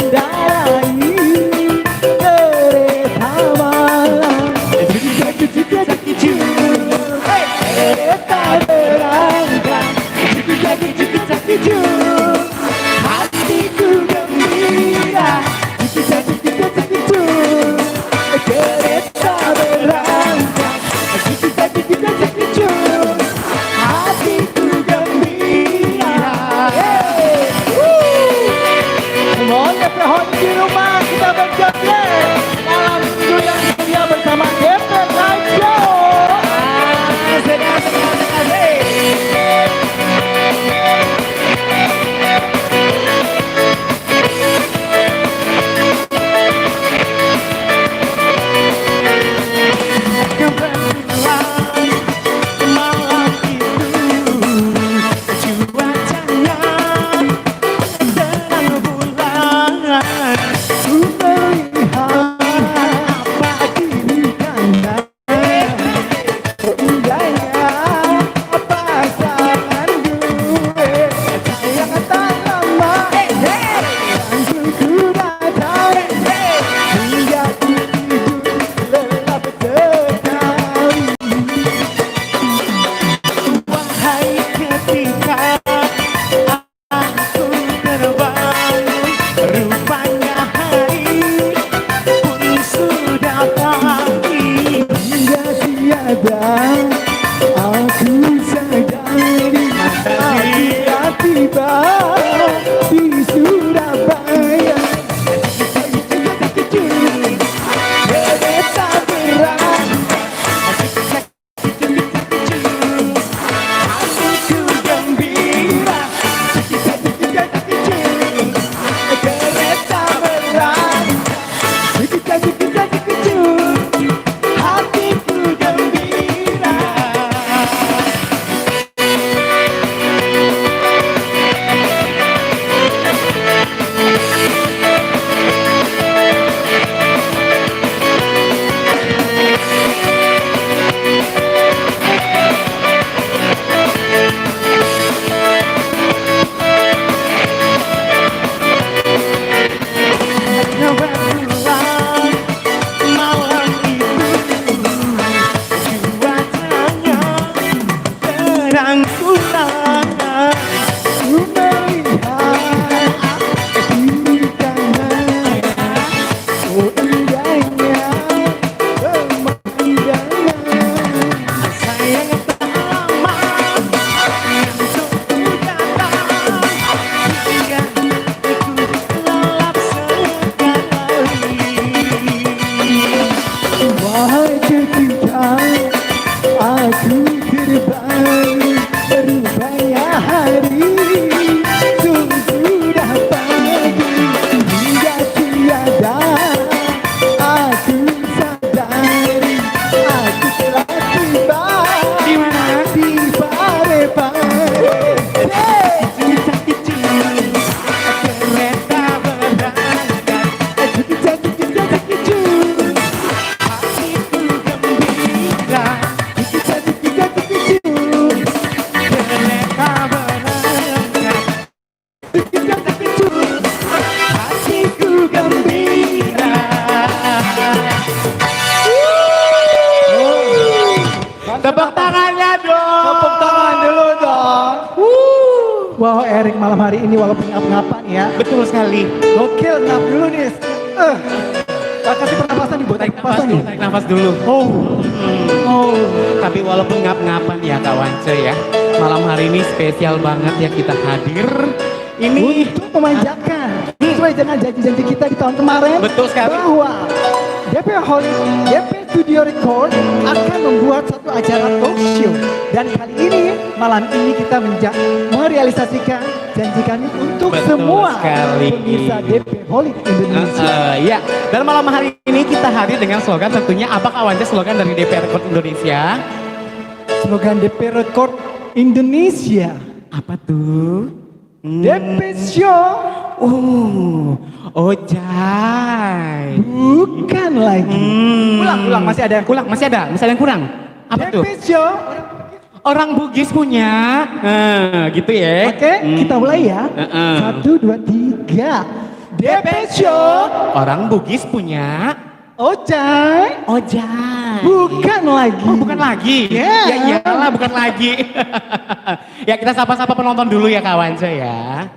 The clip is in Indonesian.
mengendarai kereta malam. Kereta berangkat, hatiku gembira. Kereta berangkat, hatiku gembira. Semuanya pohon di rumah kita berjoget malam minggu yang mulia bersama DP Night Show. Tepuk tangannya dong. Tepuk tangan dulu dong. Wow, Erik malam hari ini walaupun ngap-ngapan ya. Betul sekali. Gokil, ngap dulu nih. Kasih pernapasan nih buat Tarik nafas pernapasan dulu, nih. tarik nafas dulu. Oh. Tapi walaupun ngap-ngapan ya Kak Wance ya, malam hari ini spesial banget ya kita hadir. Ini Untuk memanjakan sesuai dengan janji-janji kita di tahun kemarin. Betul sekali. Bahwa DP Studio Record akan membuat satu acara talk show. Dan kali ini, malam ini kita merealisasikan janji kami untuk Betul semua sekali. pemirsa DP Holic Indonesia. Ya, dan malam hari ini kita hadir dengan slogan tentunya apa Kak Wance, slogan dari DP Record Indonesia. Slogan DP Record Indonesia. Apa tuh? DP Show. Ojai. Bukan lagi. Ulang, masih ada yang kurang. Apa tuh? DP Show. Orang Bugis punya. Gitu ya. Oke, kita mulai ya. 1, 2, 3. DP Show. Orang Bugis punya Ojai. ojek. Bukan lagi. Oh, bukan lagi. Ya. Ya iyalah bukan lagi. Ya kita sapa-sapa penonton dulu ya kawan saya.